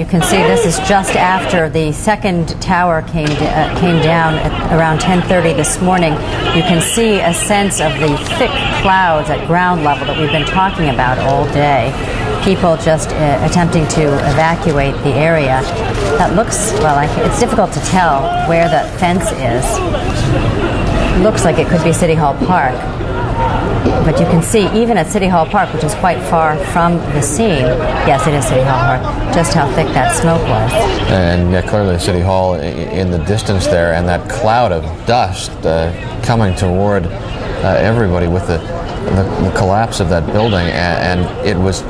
can see this is just after the second tower came down at around 10:30 this morning. You can see a sense of the thick clouds at ground level that we've been talking about all day. People just attempting to evacuate the area. That looks, well, it's difficult to tell where the fence is. It looks like it could be City Hall Park. But you can see, even at City Hall Park, which is quite far from the scene, yes, it is City Hall Park, just how thick that smoke was. And clearly City Hall in the distance there, and that cloud of dust coming toward everybody with the collapse of that building, and it was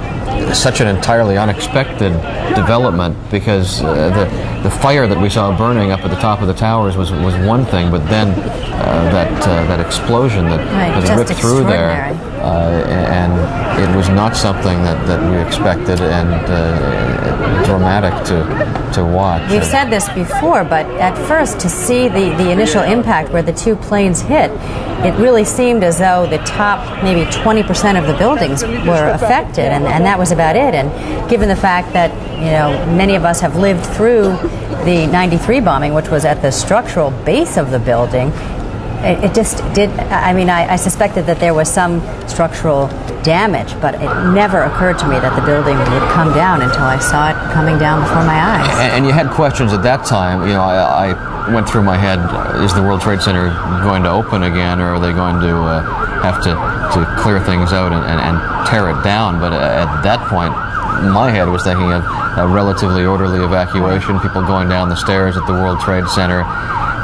such an entirely unexpected development, because the fire that we saw burning up at the top of the towers was one thing, but then that explosion that ripped through there, and it was not something that we expected, and dramatic to watch. We've said this before, but at first, to see the initial impact where the two planes hit, it really seemed as though the top maybe 20% of the buildings were affected, and that was about it. And given the fact that, you know, many of us have lived through the 93 bombing, which was at the structural base of the building, it just did. I mean, I suspected that there was some structural damage, but it never occurred to me that the building would come down until I saw it coming down before my eyes. And you had questions at that time. You know, I went through my head, is the World Trade Center going to open again, or are they going to have to clear things out and tear it down? But at that point, my head was thinking of a relatively orderly evacuation, people going down the stairs at the World Trade Center.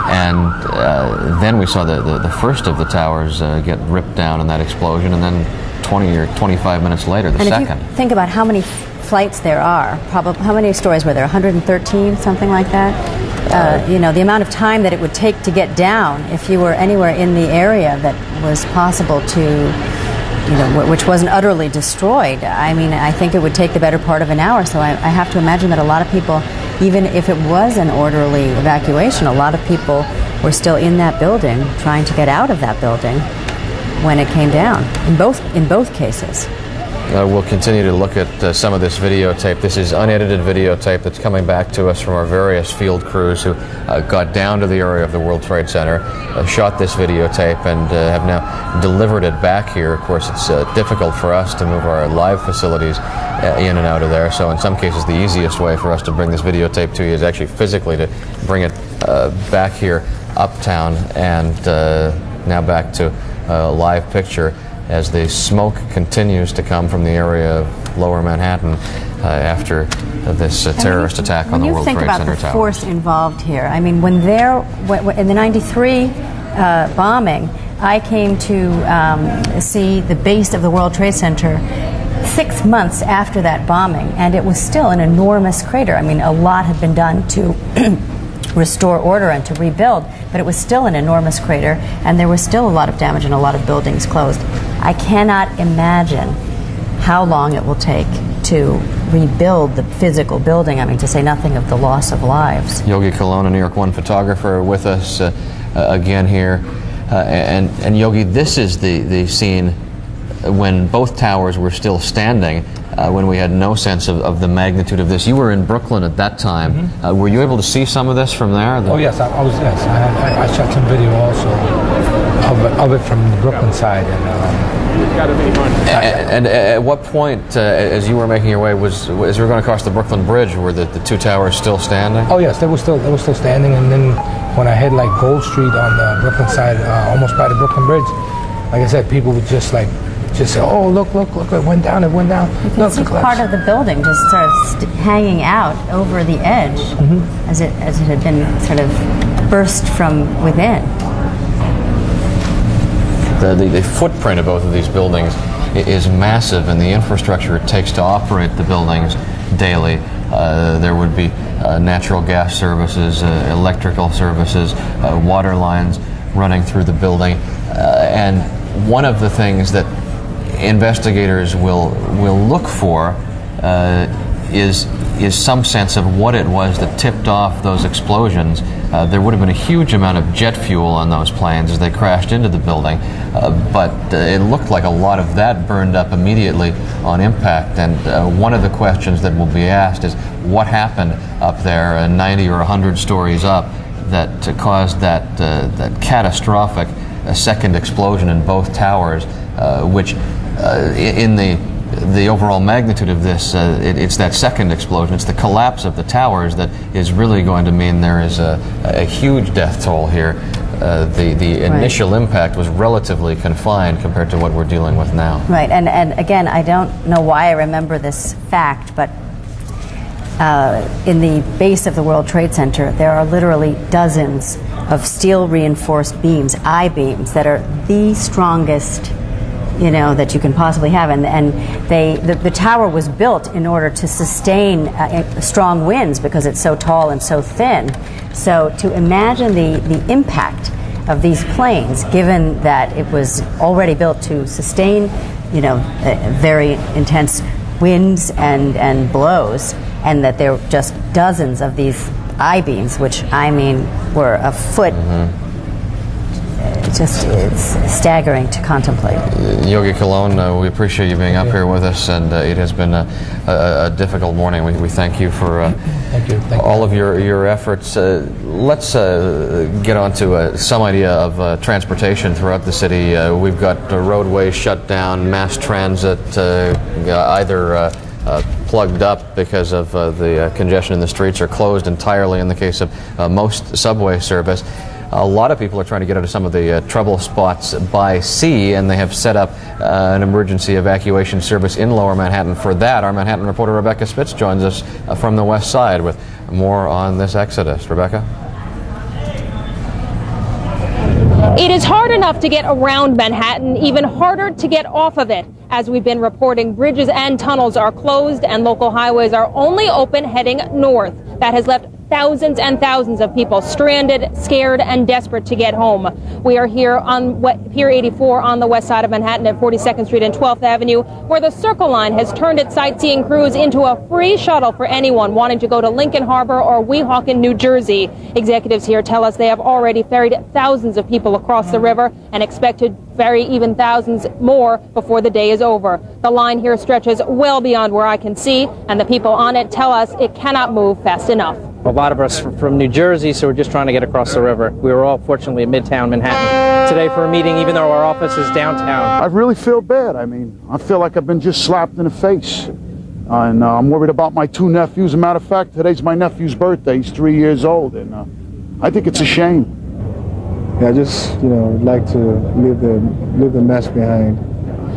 And then we saw the first of the towers get ripped down in that explosion, and then 20 or 25 minutes later, the second. If you think about how many flights there are, probably how many stories were there? 113, something like that. You know, the amount of time that it would take to get down if you were anywhere in the area that was possible to, you know, which wasn't utterly destroyed. I mean, I think it would take the better part of an hour. So I have to imagine that a lot of people, even if it was an orderly evacuation, a lot of people were still in that building trying to get out of that building when it came down, in both cases. We'll continue to look at some of this videotape. This is unedited videotape that's coming back to us from our various field crews who got down to the area of the World Trade Center, shot this videotape, and have now delivered it back here. Of course, it's difficult for us to move our live facilities in and out of there, so in some cases the easiest way for us to bring this videotape to you is actually physically to bring it back here uptown, and now back to a live picture as the smoke continues to come from the area of Lower Manhattan after this terrorist attack on the World Trade Center towers. When you think about the force involved here, I mean, when in the 93 bombing, I came to see the base of the World Trade Center 6 months after that bombing, and it was still an enormous crater. I mean, a lot had been done to restore order and to rebuild, but it was still an enormous crater, and there was still a lot of damage and a lot of buildings closed. I cannot imagine how long it will take to rebuild the physical building, I mean, to say nothing of the loss of lives. Yogi Colonna, New York One photographer, with us again here. And Yogi, this is the scene when both towers were still standing, when we had no sense of the magnitude of this. You were in Brooklyn at that time. Mm-hmm. Were you able to see some of this from there? Oh yes, I was. Yes, I shot some video also of it from the Brooklyn side. And at what point, as you were making your way, as you were going across the Brooklyn Bridge, were the two towers still standing? Oh yes, they were still standing. And then when I hit like Gold Street on the Brooklyn side, almost by the Brooklyn Bridge, like I said, people would just say, oh, look, it went down. You can see part of the building just sort of hanging out over the edge, mm-hmm. as it had been sort of burst from within. The footprint of both of these buildings is massive, and the infrastructure it takes to operate the buildings daily. There would be natural gas services, electrical services, water lines running through the building, and one of the things that investigators will look for is some sense of what it was that tipped off those explosions there would have been a huge amount of jet fuel on those planes as they crashed into the building, but it looked like a lot of that burned up immediately on impact. And one of the questions that will be asked is what happened up there 90 or 100 stories up that caused that catastrophic second explosion in both towers, which in the overall magnitude of this, it's that second explosion, it's the collapse of the towers that is really going to mean there is a huge death toll here. The initial impact was relatively confined compared to what we're dealing with now. Right, and again, I don't know why I remember this fact, but in the base of the World Trade Center, there are literally dozens of steel reinforced beams, I-beams, that are the strongest, that you can possibly have, and the tower was built in order to sustain strong winds because it's so tall and so thin. So to imagine the impact of these planes, given that it was already built to sustain, very intense winds and blows, and that there were just dozens of these I-beams, which were a foot. It's staggering to contemplate. Yogi Colon, we appreciate you being up here with us, and it has been a difficult morning. We thank you for thank you. all of your efforts. Let's get on to some idea of transportation throughout the city. We've got roadways shut down, mass transit either plugged up because of the congestion in the streets, or closed entirely in the case of most subway service. A lot of people are trying to get out of some of the trouble spots by sea, and they have set up an emergency evacuation service in Lower Manhattan. For that, our Manhattan reporter Rebecca Spitz joins us from the west side with more on this exodus. Rebecca? It is hard enough to get around Manhattan, even harder to get off of it. As we've been reporting, bridges and tunnels are closed and local highways are only open heading north. That has left thousands and thousands of people stranded, scared, and desperate to get home. We are here on Pier 84 on the west side of Manhattan at 42nd Street and 12th Avenue, where the Circle Line has turned its sightseeing cruise into a free shuttle for anyone wanting to go to Lincoln Harbor or Weehawken, New Jersey. Executives here tell us they have already ferried thousands of people across the river and expect to ferry even thousands more before the day is over. The line here stretches well beyond where I can see, and the people on it tell us it cannot move fast enough. A lot of us from New Jersey, so we're just trying to get across the river. We were all fortunately at Midtown Manhattan today for a meeting, even though our office is downtown. I really feel bad. I feel like I've been just slapped in the face. And I'm worried about my two nephews. As a matter of fact, today's my nephew's birthday. He's 3 years old, and I think it's a shame. Yeah, I just, like to leave the mess behind.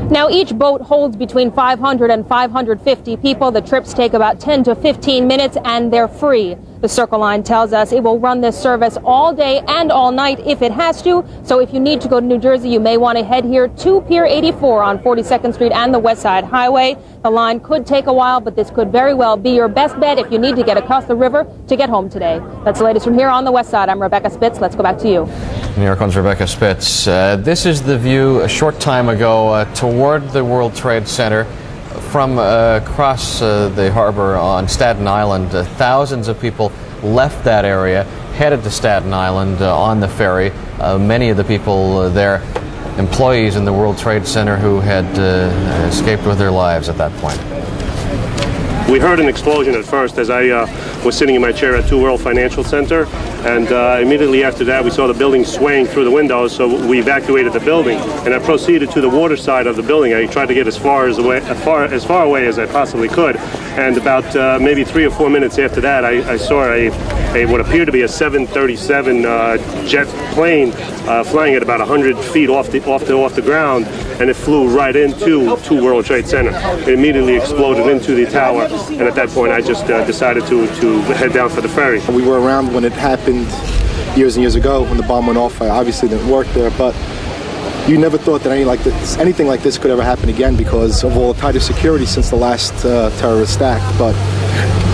Now, each boat holds between 500 and 550 people. The trips take about 10 to 15 minutes, and they're free. The Circle Line tells us it will run this service all day and all night if it has to. So if you need to go to New Jersey, you may want to head here to Pier 84 on 42nd Street and the West Side Highway. The line could take a while, but this could very well be your best bet if you need to get across the river to get home today. That's the latest from here on the West Side. I'm Rebecca Spitz. Let's go back to you. Here comes Rebecca Spitz. This is the view a short time ago toward the World Trade Center from across the harbor on Staten Island. Thousands of people left that area, headed to Staten Island on the ferry. Many of the people there, employees in the World Trade Center who had escaped with their lives at that point. We heard an explosion at first as I was sitting in my chair at 2 World Financial Center, and immediately after that we saw the building swaying through the windows, so we evacuated the building, and I proceeded to the water side of the building. I tried to get as far away as I possibly could, and about maybe 3 or 4 minutes after that I saw what appeared to be a 737 jet plane flying at about 100 feet off the ground, and it flew right into 2 World Trade Center. It immediately exploded into the tower, and at that point I just decided to head down for the ferry. We were around when it happened years and years ago when the bomb went off. I obviously didn't work there, but you never thought that anything like this could ever happen again because of all the tighter security since the last terrorist act. But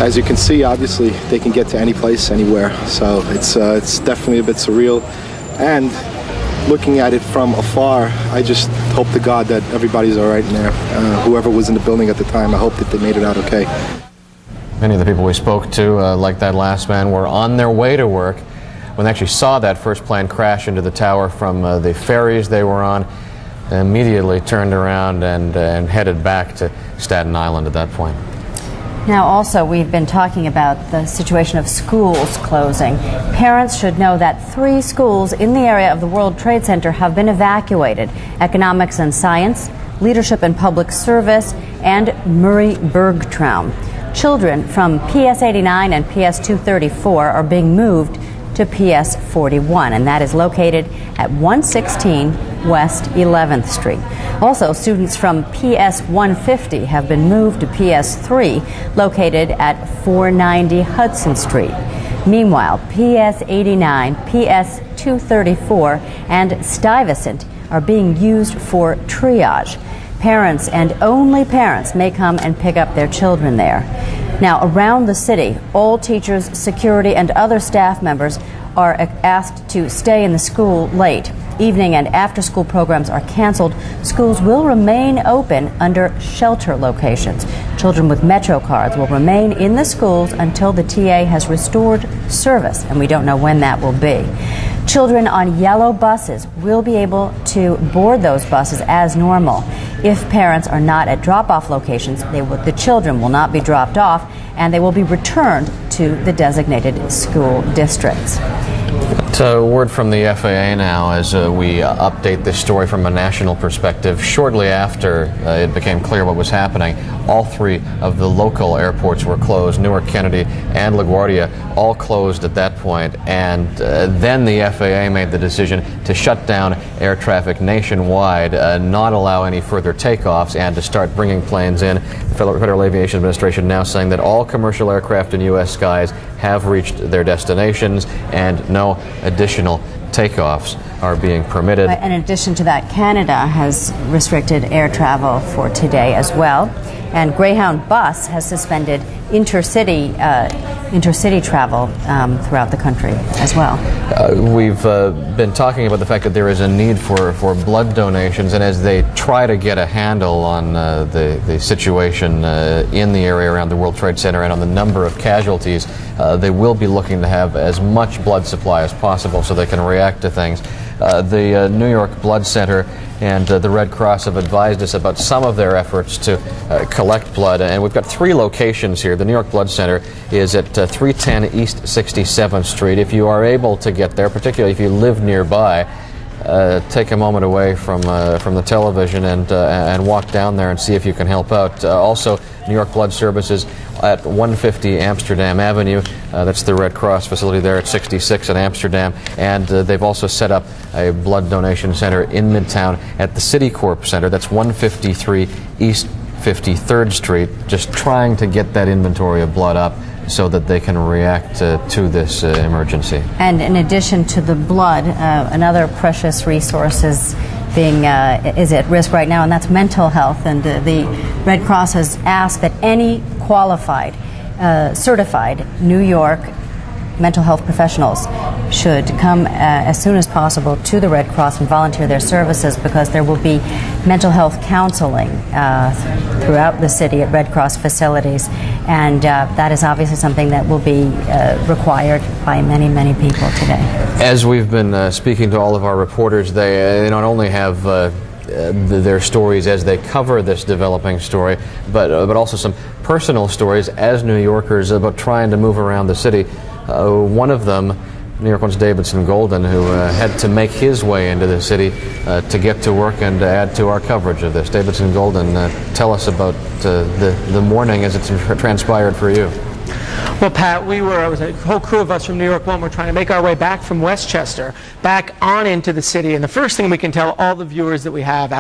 as you can see, obviously they can get to any place, anywhere. So it's definitely a bit surreal. And looking at it from afar, I just hope to God that everybody's all right in there. Whoever was in the building at the time, I hope that they made it out okay. Many of the people we spoke to, like that last man, were on their way to work when they actually saw that first plane crash into the tower from the ferries they were on, they immediately turned around and headed back to Staten Island at that point. Now, also, we've been talking about the situation of schools closing. Parents should know that 3 schools in the area of the World Trade Center have been evacuated: Economics and Science, Leadership and Public Service, and Murray Bergtraum. Children from PS 89 and PS 234 are being moved to PS 41, and that is located at 116 West 11th Street. Also, students from PS 150 have been moved to PS 3, located at 490 Hudson Street. Meanwhile, PS 89, PS 234, and Stuyvesant are being used for triage. Parents and only parents may come and pick up their children there. Now, around the city, all teachers, security, and other staff members are asked to stay in the school late. Evening and after-school programs are canceled. Schools will remain open under shelter locations. Children with Metro cards will remain in the schools until the TA has restored service, and we don't know when that will be. Children on yellow buses will be able to board those buses as normal. If parents are not at drop-off locations, the children will not be dropped off, and they will be returned to the designated school districts. So, word from the FAA now as we update this story from a national perspective. Shortly after it became clear what was happening, all 3 of the local airports were closed. Newark, Kennedy, and LaGuardia all closed at that point. And then the FAA made the decision to shut down air traffic nationwide, not allow any further takeoffs, and to start bringing planes in. The Federal Aviation Administration now saying that all commercial aircraft in U.S. skies have reached their destinations and no additional takeoffs are being permitted. In addition to that, Canada has restricted air travel for today as well. And Greyhound Bus has suspended intercity travel throughout the country as well. We've been talking about the fact that there is a need for blood donations, and as they try to get a handle on the situation in the area around the World Trade Center and on the number of casualties, they will be looking to have as much blood supply as possible so they can react to things. The New York Blood Center and the Red Cross have advised us about some of their efforts to collect blood, and we've got 3 locations here. The New York Blood Center is at 310 East 67th Street. If you are able to get there, particularly if you live nearby, take a moment away from the television and walk down there and see if you can help out. Also, New York Blood Services at 150 Amsterdam Avenue. That's the Red Cross facility there at 66 in Amsterdam. And they've also set up a blood donation center in Midtown at the Citicorp Center. That's 153 East 53rd Street, just trying to get that inventory of blood up so that they can react to this emergency. And in addition to the blood, another precious resource is at risk right now, and that's mental health. And the Red Cross has asked that any qualified, certified New York mental health professionals should come as soon as possible to the Red Cross and volunteer their services, because there will be mental health counseling throughout the city at Red Cross facilities, and that is obviously something that will be required by many, many people today. As we've been speaking to all of our reporters, they not only have their stories as they cover this developing story, but also some personal stories as New Yorkers about trying to move around the city. One of them, New York One's Davidson Golden, who had to make his way into the city to get to work and to add to our coverage of this. Davidson Golden, tell us about the morning as it's transpired for you. Well, Pat, it was a whole crew of us from New York 1. We're trying to make our way back from Westchester, back on into the city. And the first thing we can tell all the viewers that we have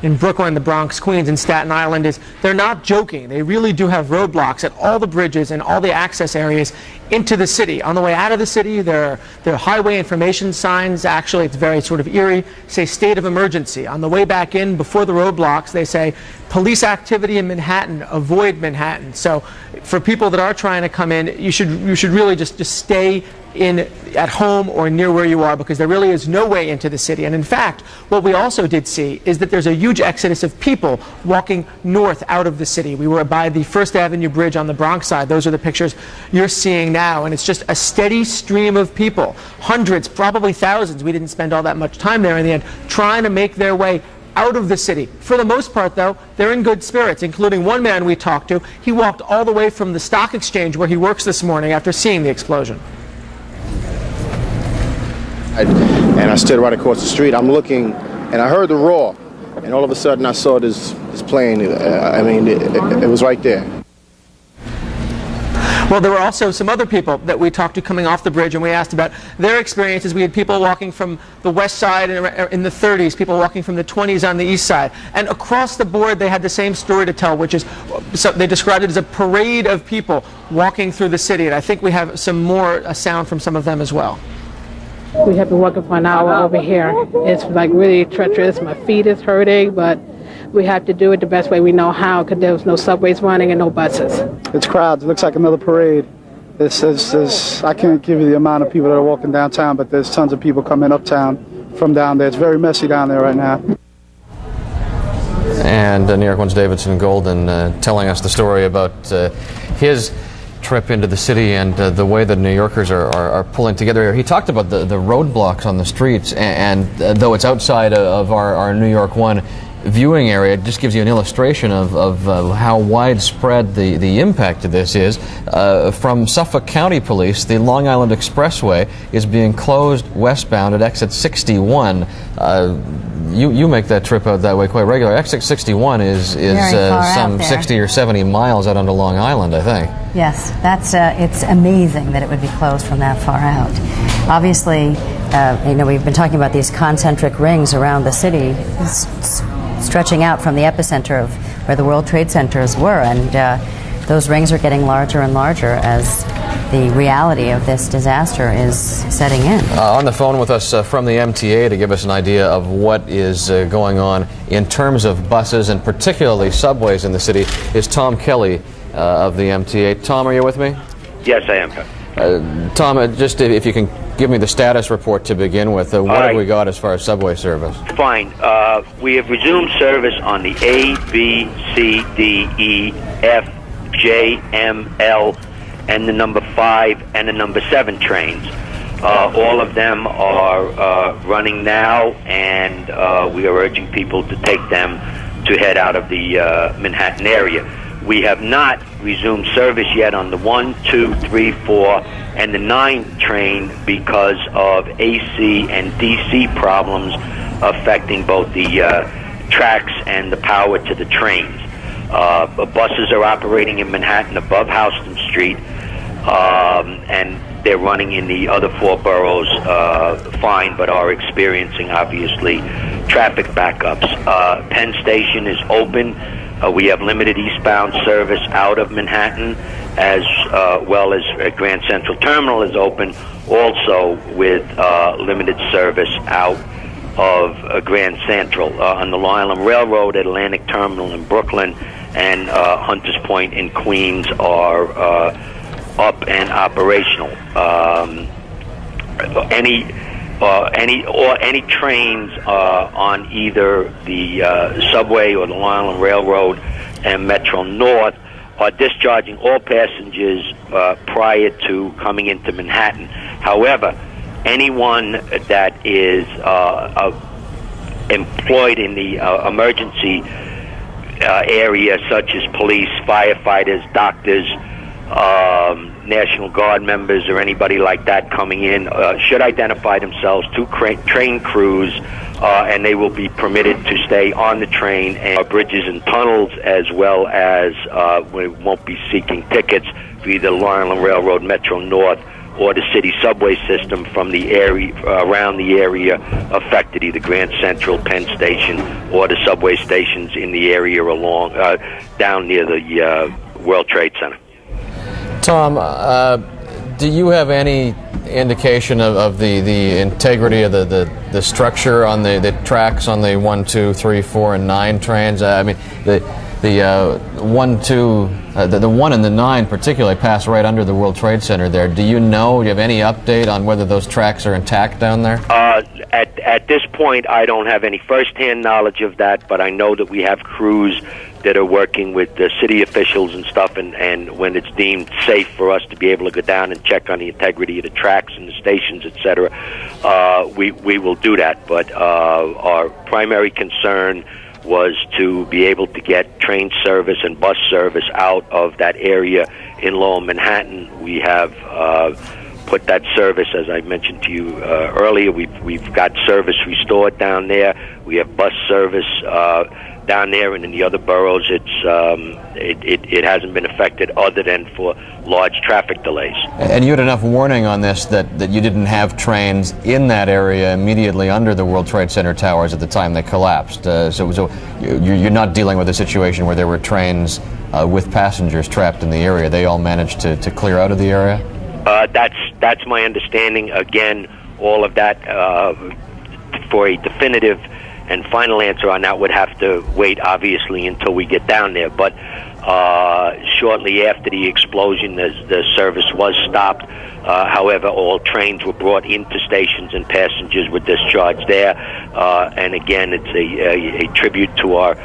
in Brooklyn, the Bronx, Queens, and Staten Island is they're not joking. They really do have roadblocks at all the bridges and all the access areas into the city. On the way out of the city, there are highway information signs. Actually, it's very sort of eerie, say state of emergency. On the way back in, before the roadblocks, they say police activity in Manhattan, avoid Manhattan. So for people that are trying to come in, you should really just stay at home or near where you are, because there really is no way into the city. And in fact, what we also did see is that there's a huge exodus of people walking north out of the city. We were by the First Avenue Bridge on the Bronx side. Those are the pictures you're seeing now, and it's just a steady stream of people, hundreds, probably thousands. We didn't spend all that much time there in the end, trying to make their way out of the city. For the most part, though, they're in good spirits, including one man we talked to. He walked all the way from the stock exchange where he works this morning after seeing the explosion. And I stood right across the street. I'm looking, and I heard the roar, and all of a sudden I saw this plane. I mean, it was right there. Well, there were also some other people that we talked to coming off the bridge, and we asked about their experiences. We had people walking from the west side in the 30s, people walking from the 20s on the east side. And across the board, they had the same story to tell, which is, so they described it as a parade of people walking through the city. And I think we have some more sound from some of them as well. We have been walking for an hour over here. It's like really treacherous. My feet is hurting, but we have to do it the best way we know how, because there was no subways running and no buses. It's crowds. It looks like another parade. I can't give you the amount of people that are walking downtown, but there's tons of people coming uptown from down there. It's very messy down there right now. And New York One's Davidson Golden telling us the story about his trip into the city and the way that New Yorkers are pulling together here. He talked about the roadblocks on the streets, and though it's outside of our New York One viewing area, it just gives you an illustration of how widespread the impact of this is. From Suffolk County Police, the Long Island Expressway is being closed westbound at exit 61. You make that trip out that way quite regularly. Exit 61 is some 60 or 70 miles out onto Long Island, I think. Yes, that's it's amazing that it would be closed from that far out. Obviously, we've been talking about these concentric rings around the city, stretching out from the epicenter of where the World Trade Centers were, and those rings are getting larger and larger as the reality of this disaster is setting in. On the phone with us from the MTA to give us an idea of what is going on in terms of buses and particularly subways in the city is Tom Kelly of the MTA. Tom, are you with me? Yes, I am. Tom, just if you can give me the status report to begin with. What have we got as far as subway service? Fine. We have resumed service on the A, B, C, D, E, F, J, M, L, and the number 5 and the number 7 trains. All of them are running now, and we are urging people to take them to head out of the Manhattan area. We have not resumed service yet on the 1, 2, 3, 4, and the 9 train because of AC and DC problems affecting both the tracks and the power to the trains. Buses are operating in Manhattan above Houston Street, and they're running in the other 4 boroughs fine, but are experiencing, obviously, traffic backups. Penn Station is open. We have limited eastbound service out of Manhattan, as well as Grand Central Terminal is open, also with limited service out of Grand Central. On the Long Island Railroad, Atlantic Terminal in Brooklyn and Hunters Point in Queens are up and operational. Any trains on either the subway or the Long Island Railroad and Metro North are discharging all passengers prior to coming into Manhattan. However, anyone that is employed in the emergency area, such as police, firefighters, doctors, National Guard members, or anybody like that coming in, should identify themselves to train crews, and they will be permitted to stay on the train and bridges and tunnels, as well as we won't be seeking tickets for either Long Island Railroad, Metro North, or the city subway system from the area around the area affected, either Grand Central, Penn Station, or the subway stations in the area along down near the World Trade Center. Tom, do you have any indication of the integrity of the structure on the tracks on the 1, 2, 3, 4, and 9 trains? I mean, The 1, 2, the 1 and the 9 particularly pass right under the World Trade Center there. Do you have any update on whether those tracks are intact down there? At this point, I don't have any first-hand knowledge of that, but I know that we have crews that are working with the city officials and stuff, and when it's deemed safe for us to be able to go down and check on the integrity of the tracks and the stations, etc., we will do that. But our primary concern was to be able to get train service and bus service out of that area in Lower Manhattan. We have put that service, as I mentioned to you earlier, we've got service restored down there. We have bus service down there, and in the other boroughs, it hasn't been affected other than for large traffic delays. And you had enough warning on this that you didn't have trains in that area immediately under the World Trade Center towers at the time they collapsed. So you're not dealing with a situation where there were trains with passengers trapped in the area. They all managed to clear out of the area? That's my understanding. Again, all of that for a definitive and final answer on that would have to wait, obviously, until we get down there. But shortly after the explosion, the service was stopped. However, all trains were brought into stations and passengers were discharged there. And again, it's a tribute to our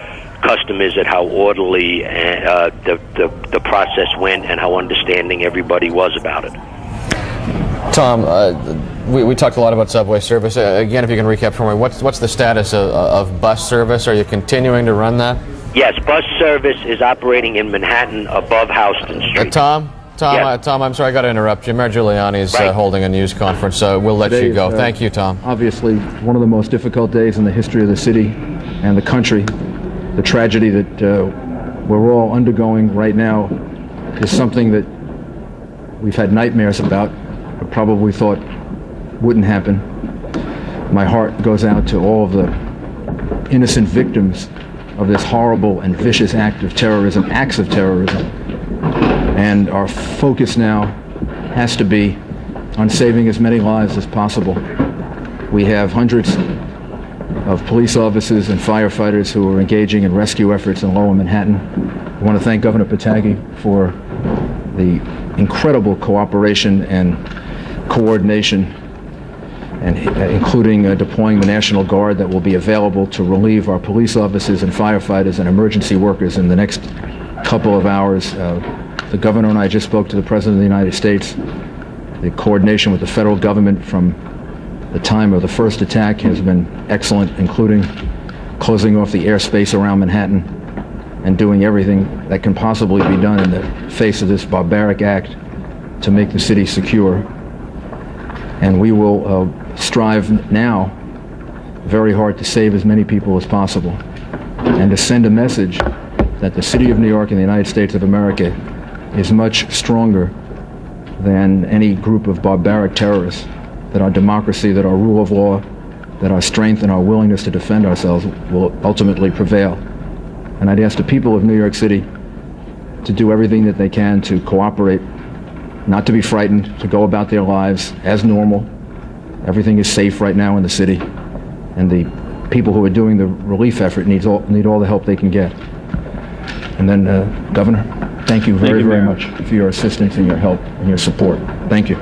customers at how orderly the process went and how understanding everybody was about it. Tom, we talked a lot about subway service. Again, if you can recap for me, what's the status of bus service? Are you continuing to run that? Yes, bus service is operating in Manhattan above Houston Street. Tom, Yes. Tom, I'm sorry, I got to interrupt you. Mayor Giuliani is holding a news conference, so we'll let you go. Thank you, Tom. Obviously, one of the most difficult days in the history of the city and the country. The tragedy that we're all undergoing right now is something that we've had nightmares about, but probably thought wouldn't happen. My heart goes out to all of the innocent victims of this horrible and vicious acts of terrorism. And our focus now has to be on saving as many lives as possible. We have hundreds of police officers and firefighters who are engaging in rescue efforts in Lower Manhattan. I want to thank Governor Pataki for the incredible cooperation and coordination, and including deploying the National Guard that will be available to relieve our police officers and firefighters and emergency workers in the next couple of hours. The governor and I just spoke to the President of the United States. The coordination with the federal government from the time of the first attack has been excellent, including closing off the airspace around Manhattan and doing everything that can possibly be done in the face of this barbaric act to make the city secure. And we will strive now very hard to save as many people as possible and to send a message that the city of New York and the United States of America is much stronger than any group of barbaric terrorists, that our democracy, that our rule of law, that our strength and our willingness to defend ourselves will ultimately prevail. And I'd ask the people of New York City to do everything that they can to cooperate, not to be frightened, to go about their lives as normal. Everything is safe right now in the city, and the people who are doing the relief effort need all the help they can get. And then, Governor, thank you very much for your assistance and your help and your support. Thank you.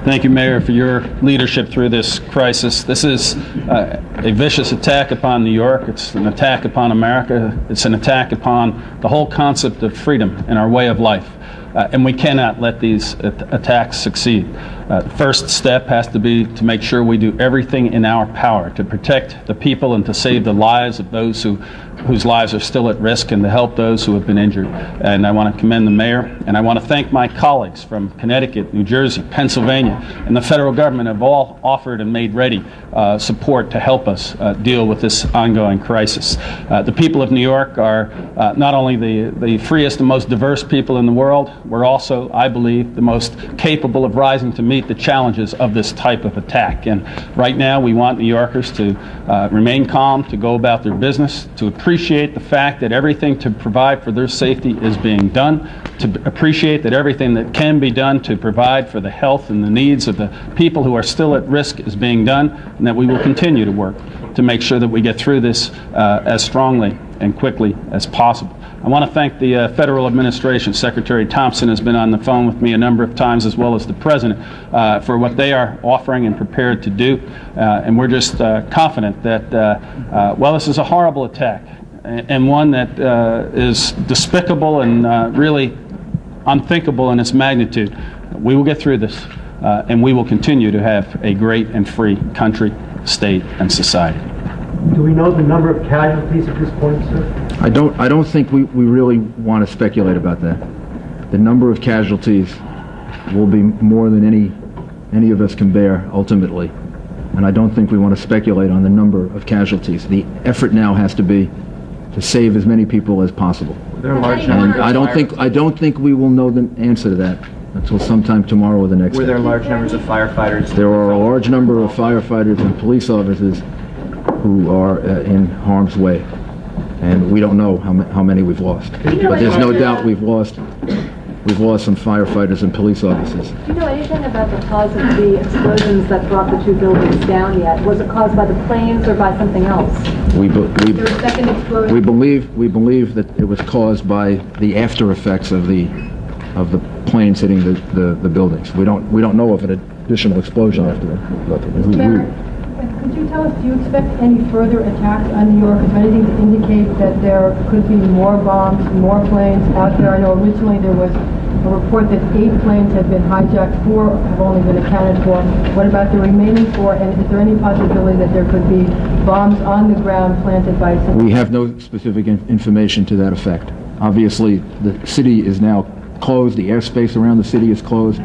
Thank you, Mayor, for your leadership through this crisis. This is a vicious attack upon New York. It's an attack upon America. It's an attack upon the whole concept of freedom and our way of life. And we cannot let these attacks succeed. The first step has to be to make sure we do everything in our power to protect the people and to save the lives of those whose lives are still at risk, and to help those who have been injured. And I want to commend the mayor, and I want to thank my colleagues from Connecticut, New Jersey, Pennsylvania, and the federal government have all offered and made ready support to help us deal with this ongoing crisis. The people of New York are not only the freest and most diverse people in the world, we're also, I believe, the most capable of rising to meet the challenges of this type of attack. And right now we want New Yorkers to remain calm, to go about their business, to appreciate the fact that everything to provide for their safety is being done, to appreciate that everything that can be done to provide for the health and the needs of the people who are still at risk is being done, and that we will continue to work to make sure that we get through this as strongly and quickly as possible. I want to thank the federal administration. Secretary Thompson has been on the phone with me a number of times, as well as the President, for what they are offering and prepared to do. And we're just confident that, well, this is a horrible attack, and one that is despicable and really unthinkable in its magnitude. We will get through this, and we will continue to have a great and free country, state, and society. Do we know the number of casualties at this point, sir? I don't think we really want to speculate about that. The number of casualties will be more than any of us can bear ultimately. And I don't think we want to speculate on the number of casualties. The effort now has to be to save as many people as possible. There are large and I don't think we will know the answer to that until sometime tomorrow or the next day. Were there large numbers of firefighters? There are a large number of firefighters and police officers who are in harm's way, and we don't know how many we've lost. But there's no doubt we've lost some firefighters and police officers. Do you know anything about the cause of the explosions that brought the two buildings down yet? Was it caused by the planes or by something else? We There was a second explosion? we believe that it was caused by the after effects of the planes hitting the buildings. We don't know of an additional explosion after that. Could you tell us, do you expect any further attacks on New York? Is there anything to indicate that there could be more bombs, more planes out there? I know originally there was a report that 8 planes had been hijacked, 4 have only been accounted for. What about the remaining 4? And is there any possibility that there could be bombs on the ground planted by some... We have no specific information to that effect. Obviously, the city is now closed. The airspace around the city is closed.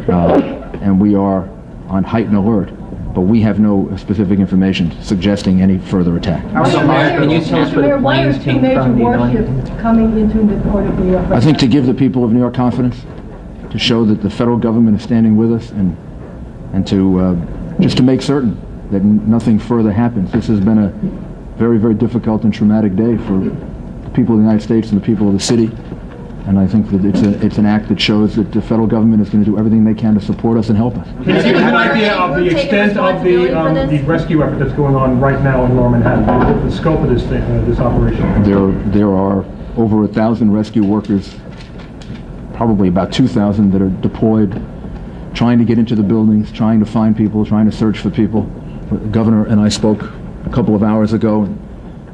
And we are on heightened alert. But we have no specific information suggesting any further attack. Can you tell us where the planes came from? Major warships coming into the port of New York. I think to give the people of New York confidence, to show that the federal government is standing with us, and to just to make certain that nothing further happens. This has been a very, very difficult and traumatic day for the people of the United States and the people of the city. And I think that it's an act that shows that the federal government is going to do everything they can to support us and help us. Can you give us an idea of the extent of the rescue effort that's going on right now in Lower Manhattan? The scope of this operation? There are over 1,000 rescue workers, probably about 2,000 that are deployed, trying to get into the buildings, trying to find people, trying to search for people. The governor and I spoke a couple of hours ago, and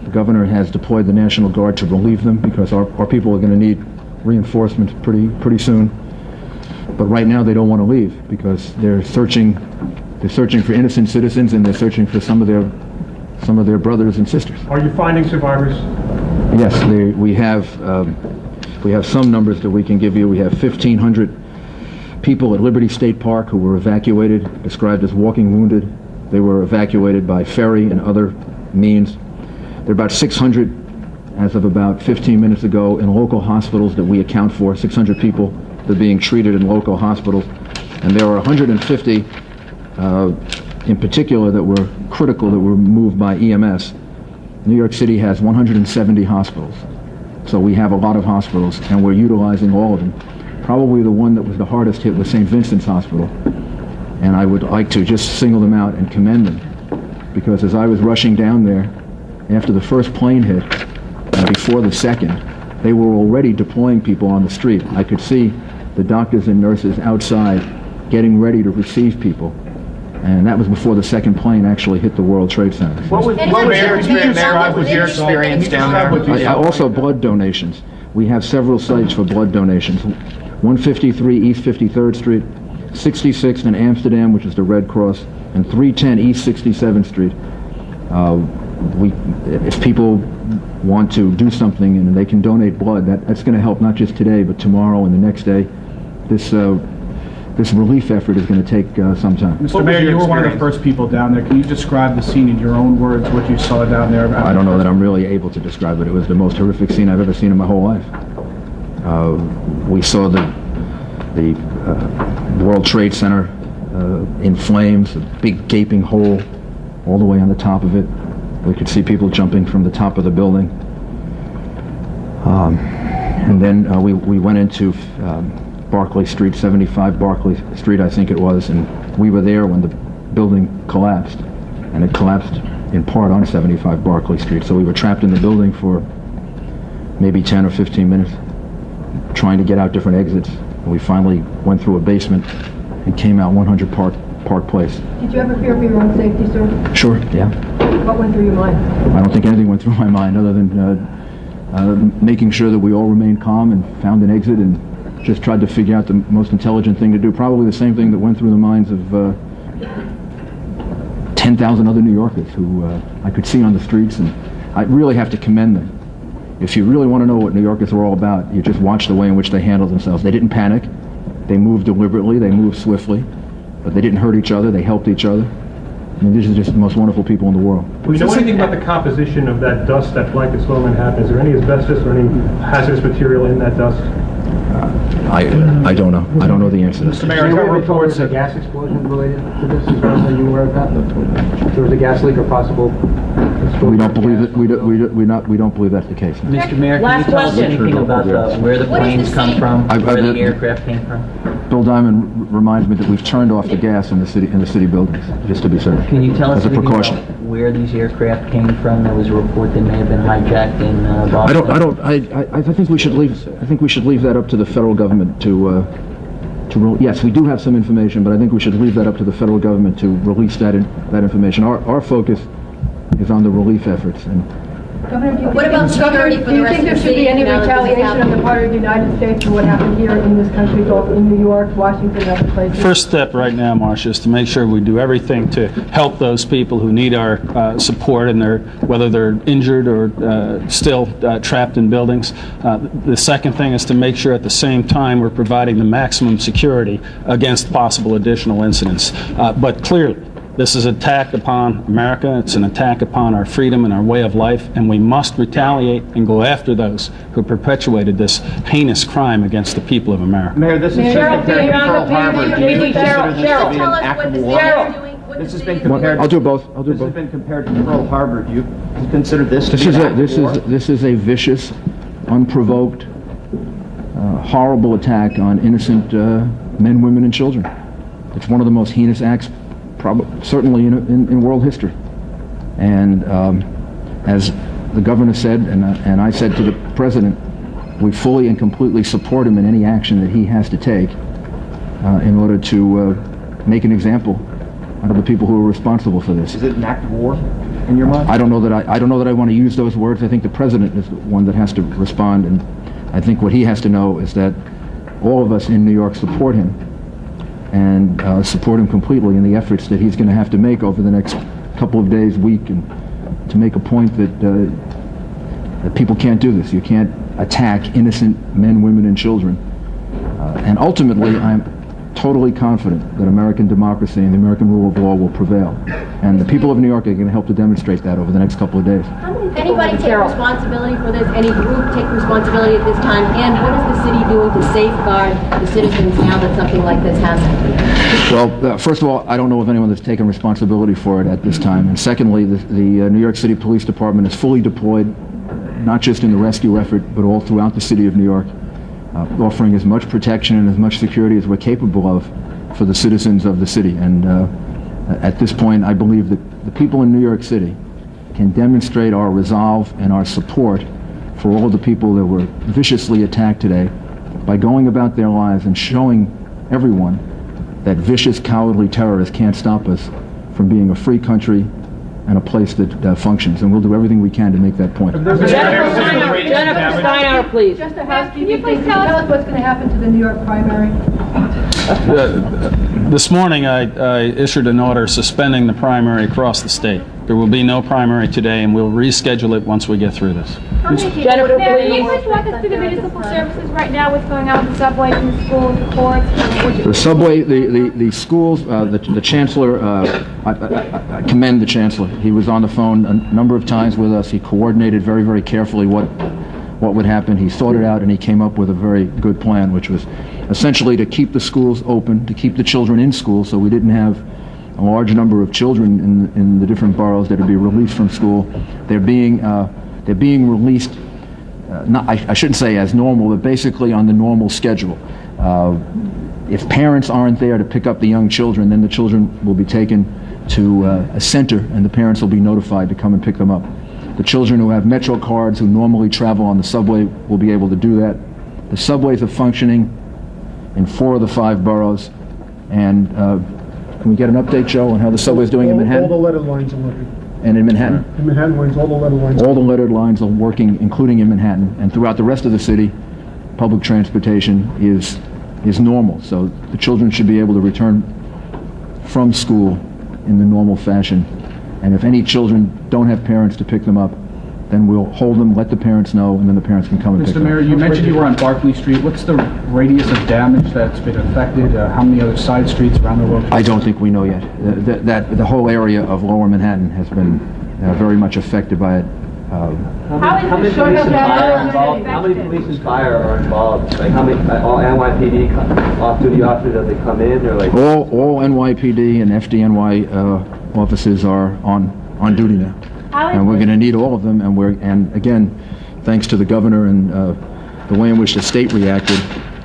the governor has deployed the National Guard to relieve them because our people are going to need reinforcements pretty soon. But right now they don't want to leave because they're searching for innocent citizens, and they're searching for some of their brothers and sisters. Are you finding survivors? Yes, we have some numbers that we can give you. We have 1,500 people at Liberty State Park who were evacuated, described as walking wounded. They were evacuated by ferry and other means. There are about 600 as of about 15 minutes ago in local hospitals that we account for. 600 people that are being treated in local hospitals, and there are 150 in particular that were critical, that were moved by EMS. New York City has 170 hospitals, so we have a lot of hospitals, and we're utilizing all of them. Probably the one that was the hardest hit was St. Vincent's Hospital, and I would like to just single them out and commend them, because as I was rushing down there after the first plane hit, before the second, they were already deploying people on the street. I could see the doctors and nurses outside getting ready to receive people. And that was before the second plane actually hit the World Trade Center. What was your experience down there? Also blood donations. We have several sites for blood donations. 153 East 53rd Street, 66th in Amsterdam, which is the Red Cross, and 310 East 67th Street. If people want to do something and they can donate blood, that's going to help not just today but tomorrow and the next day. This relief effort is going to take some time. Mr. Mayor, you were one of the first people down there. Can you describe the scene in your own words, what you saw down there? I don't know that I'm really able to describe it. It was the most horrific scene I've ever seen in my whole life. We saw the World Trade Center in flames, a big gaping hole all the way on the top of it. We could see people jumping from the top of the building. And then we went into Barclay Street, 75 Barclay Street, I think it was, and we were there when the building collapsed. And it collapsed in part on 75 Barclay Street. So we were trapped in the building for maybe 10 or 15 minutes, trying to get out different exits. And we finally went through a basement and came out 100 Park Place. Did you ever fear for your own safety, sir? Sure, yeah. What went through your mind? I don't think anything went through my mind other than making sure that we all remained calm and found an exit and just tried to figure out the most intelligent thing to do. Probably the same thing that went through the minds of 10,000 other New Yorkers who I could see on the streets, and I really have to commend them. If you really want to know what New Yorkers are all about, you just watch the way in which they handled themselves. They didn't panic. They moved deliberately. They moved swiftly. But they didn't hurt each other. They helped each other. I mean, these are just the most wonderful people in the world. Do we know anything about the composition of that dust that blankets lower Manhattan? Is there any asbestos or any hazardous material in that dust? I don't know. I don't know the answer to this. Mr. Mayor, there were reports of gas explosion related to this as well. Are you aware of that? There was a gas leak or possible explosion? We don't believe it. We don't believe that's the case. Mr. Mayor, can you tell us anything about where the planes come from, where the aircraft came from? Bill Diamond reminds me that we've turned off the gas in the city buildings, just to be certain. Can you tell us as a precaution where these aircraft came from? There was a report they may have been hijacked in Boston. I think we should leave. I think we should leave that up to the federal government to. Yes, we do have some information, but I think we should leave that up to the federal government to release that information. Our focus is on the relief efforts. And Governor, what about security for the rest of the city? Do you think there should be any retaliation on the part of the United States for what happened here in this country, both in New York, Washington, and other places? First step right now, Marcia, is to make sure we do everything to help those people who need our support, and whether they're injured or still trapped in buildings. The second thing is to make sure at the same time we're providing the maximum security against possible additional incidents. But clearly, this is an attack upon America. It's an attack upon our freedom and our way of life, and we must retaliate and go after those who perpetuated this heinous crime against the people of America. Mayor, this is compared to Pearl Harbor. Do you consider this to be an act of war? This has been compared. I'll do both. This has been compared to Pearl Harbor. Do you consider this to be an act of war? This is a vicious, unprovoked, horrible attack on innocent men, women, and children. It's one of the most heinous acts certainly in world history. And as the governor said, and I said to the president, we fully and completely support him in any action that he has to take in order to make an example out of the people who are responsible for this. Is it an act of war in your mind? I don't know that I want to use those words. I think the president is the one that has to respond, and I think what he has to know is that all of us in New York support him, and support him completely in the efforts that he's going to have to make over the next couple of days, week, and to make a point that people can't do this. You can't attack innocent men, women, and children. And ultimately, I'm totally confident that American democracy and the American rule of law will prevail. And the people of New York are going to help to demonstrate that over the next couple of days. Anybody take responsibility for this? Any group take responsibility at this time? And what is the city doing to safeguard the citizens now that something like this happens? Well, first of all, I don't know of anyone that's taken responsibility for it at this time. And secondly, the New York City Police Department is fully deployed, not just in the rescue effort, but all throughout the city of New York, offering as much protection and as much security as we're capable of for the citizens of the city. And at this point, I believe that the people in New York City can demonstrate our resolve and our support for all the people that were viciously attacked today by going about their lives and showing everyone that vicious, cowardly terrorists can't stop us from being a free country and a place that functions. And we'll do everything we can to make that point. Jennifer Steinauer, please. Just a housekeeping thing. Can you tell us what's going to happen to the New York primary? This morning I issued an order suspending the primary across the state. There will be no primary today, and we'll reschedule it once we get through this. Jennifer, Mayor, can you please. please walk us through the municipal services right now, what's going on with the subways and the schools, the courts? The subway, the schools, the chancellor, I commend the chancellor. He was on the phone a number of times with us. He coordinated very, very carefully what would happen. He thought it out, and he came up with a very good plan, which was essentially to keep the schools open, to keep the children in school, so we didn't have a large number of children in the different boroughs that would be released from school. They're being released, I shouldn't say as normal, but basically on the normal schedule. If parents aren't there to pick up the young children, then the children will be taken to a center, and the parents will be notified to come and pick them up. The children who have Metro cards, who normally travel on the subway, will be able to do that. The subways are functioning in 4 of the 5 boroughs, and can we get an update, Joe, on how the subway is doing in Manhattan? All the lettered lines are working. And in Manhattan? In Manhattan lines, all the lettered lines. All the lettered lines are working, including in Manhattan, and throughout the rest of the city, public transportation is normal. So the children should be able to return from school in the normal fashion. And if any children don't have parents to pick them up, then we'll hold them, let the parents know, and then the parents can come and pick them up. Mr. Mayor, you mentioned you were on Barclay Street. What's the radius of damage that's been affected? How many other side streets around the world? I don't think we know yet. The whole area of Lower Manhattan has been very much affected by it. How many police and fire are involved? Like how many all NYPD off-duty officers, as they come in, or like all NYPD and FDNY officers are on duty now, and we're going to need all of them. And again, thanks to the governor and the way in which the state reacted,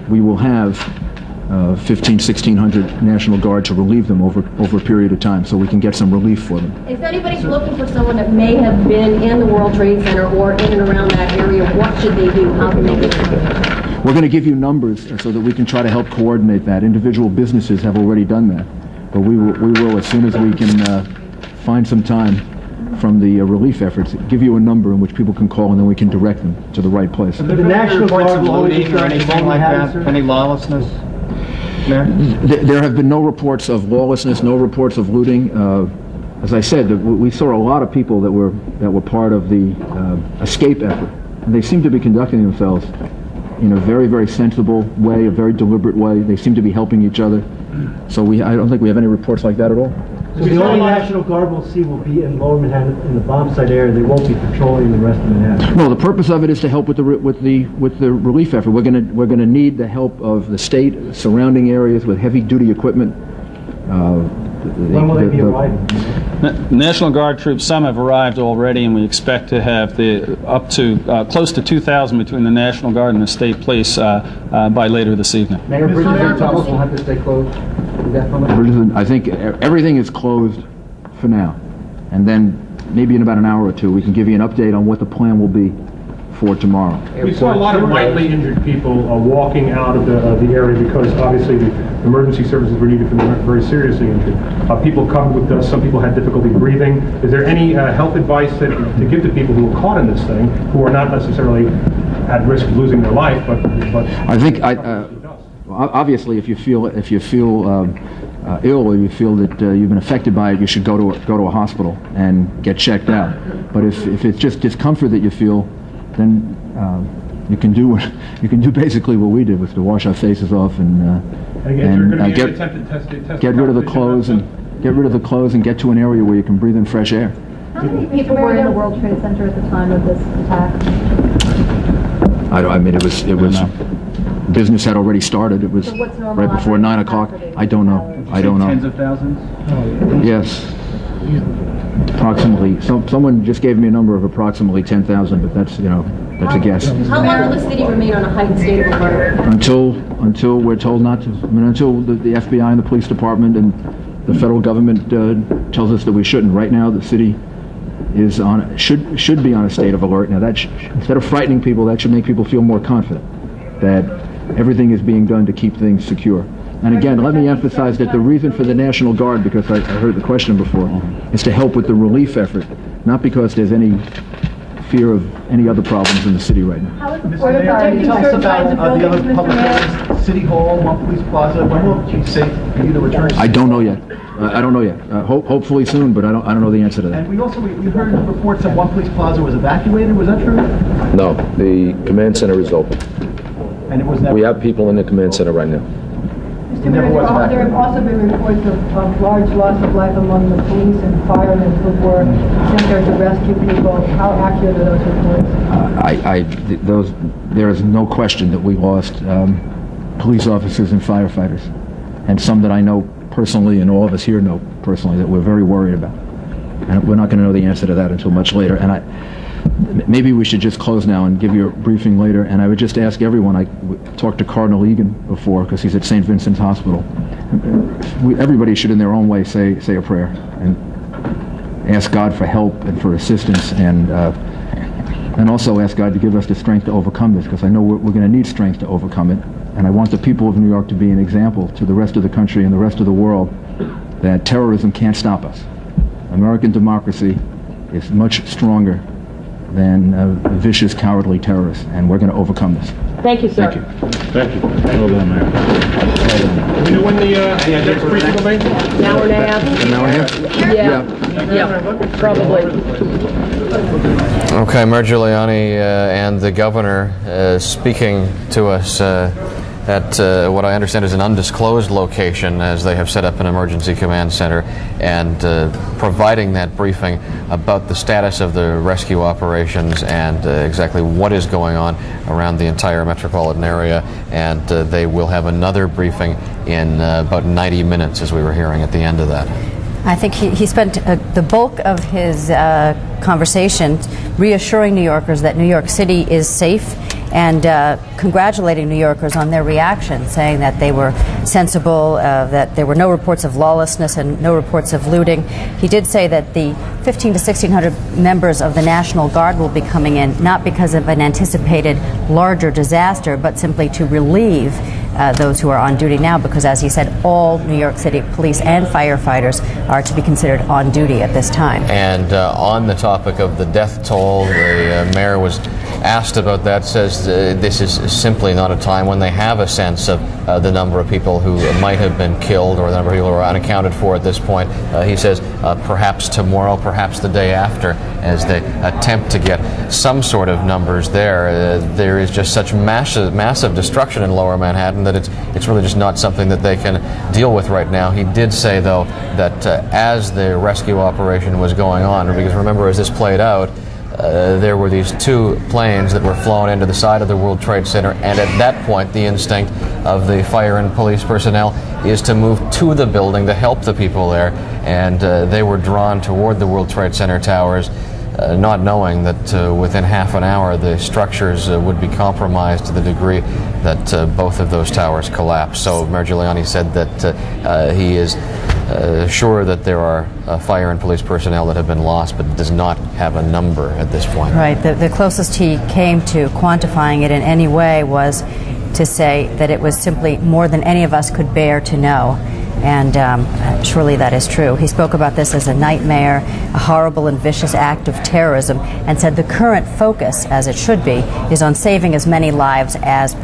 we will have 1,600 National Guard to relieve them over a period of time, so we can get some relief for them. If anybody's looking for someone that may have been in the World Trade Center or in and around that area, what should they do? How can they do it? We're going to give you numbers so that we can try to help coordinate that. Individual businesses have already done that, but we will as soon as we can find some time from the relief efforts, give you a number in which people can call, and then we can direct them to the right place. The National Guard looting or anything like that? Any lawlessness? There have been no reports of lawlessness, no reports of looting. As I said, we saw a lot of people that were part of the escape effort, and they seem to be conducting themselves in a very, very sensible way, a very deliberate way. They seem to be helping each other. So I don't think we have any reports like that at all. So the only National Guard we'll see will be in Lower Manhattan, in the bomb site area. They won't be patrolling the rest of Manhattan. No, the purpose of it is to help with the relief effort. We're gonna need the help of the state, surrounding areas with heavy duty equipment. When will they be arriving? National Guard troops, some have arrived already, and we expect to have up to close to 2,000 between the National Guard and the state police by later this evening. Mayor, bridges and tunnels will have to stay closed indefinitely? I think everything is closed for now, and then maybe in about an hour or two we can give you an update on what the plan will be for tomorrow. We saw a lot of lightly injured people walking out of the area because obviously the emergency services were needed for the very seriously injured. People covered with dust, some people had difficulty breathing. Is there any health advice to give to people who were caught in this thing, who are not necessarily at risk of losing their life, but I think obviously if you feel ill or you feel that you've been affected by it, you should go to a hospital and get checked out. But if it's just discomfort that you feel, then you can do basically what we did, was to wash our faces off and get rid of the clothes and get to an area where you can breathe in fresh air. How many people were in the World Trade Center at the time of this attack? It was business had already started. It was right before 9 o'clock. I don't know. Tens of thousands? Yes. Approximately. Someone just gave me a number of approximately 10,000, but that's a guess. How long will the city remain on a heightened state of alert? Until we're told not to. Until the FBI and the police department and the federal government tells us that we shouldn't. Right now, the city is should be on a state of alert. Now, instead of frightening people, that should make people feel more confident that everything is being done to keep things secure. And again, let me emphasize that the reason for the National Guard, because I heard the question before, is to help with the relief effort, not because there's any fear of any other problems in the city right now. How is the Port Authority tell us about the the other public areas, City Hall, One Police Plaza? When will it be safe for you to return? I don't know yet. Hopefully soon, but I don't know the answer to that. And we heard reports that One Police Plaza was evacuated. Was that true? No, the command center is open. And it was never. We have people in the command center right now. Mr. Mayor, there have also been reports of large loss of life among the police and firemen who were sent there to rescue people. How accurate are those reports? There is no question that we lost police officers and firefighters, and some that I know personally, and all of us here know personally, that we're very worried about. And we're not going to know the answer to that until much later. And maybe we should just close now and give you a briefing later. And I would just ask everyone, I talked to Cardinal Egan before because he's at St. Vincent's Hospital. Everybody should in their own way say a prayer and ask God for help and for assistance, and also ask God to give us the strength to overcome this, because I know we're going to need strength to overcome it. And I want the people of New York to be an example to the rest of the country and the rest of the world that terrorism can't stop us. American democracy is much stronger than vicious, cowardly terrorists, and we're going to overcome this. Thank you, sir. Thank you. Thank you. Well done, Mayor. Do we know when the next briefing will be? An hour and a half. An hour and a half? Yeah, probably. Okay, Mayor Giuliani and the governor speaking to us at what I understand is an undisclosed location, as they have set up an emergency command center, and providing that briefing about the status of the rescue operations and exactly what is going on around the entire metropolitan area. And they will have another briefing in about 90 minutes, as we were hearing at the end of that. I think he spent the bulk of his conversation reassuring New Yorkers that New York City is safe, and congratulating New Yorkers on their reaction, saying that they were sensible, that there were no reports of lawlessness and no reports of looting. He did say that the 1,500 to 1,600 members of the National Guard will be coming in, not because of an anticipated larger disaster, but simply to relieve those who are on duty now, because, as he said, all New York City police and firefighters are to be considered on duty at this time. And on the topic of the death toll, the mayor was asked about that, says this is simply not a time when they have a sense of the number of people who might have been killed or the number of people who are unaccounted for at this point. He says perhaps tomorrow, perhaps the day after, as they attempt to get some sort of numbers there. There is just such massive destruction in Lower Manhattan that it's really just not something that they can deal with right now. He did say, though, that as the rescue operation was going on, because remember, as this played out, there were these two planes that were flown into the side of the World Trade Center, and at that point the instinct of the fire and police personnel is to move to the building to help the people there, and they were drawn toward the World Trade Center towers, not knowing that within half an hour the structures would be compromised to the degree that both of those towers collapsed. So Mayor Giuliani said that he is sure that there are fire and police personnel that have been lost, but does not have a number at this point. Right. The closest he came to quantifying it in any way was to say that it was simply more than any of us could bear to know. And surely that is true. He spoke about this as a nightmare, a horrible and vicious act of terrorism, and said the current focus, as it should be, is on saving as many lives as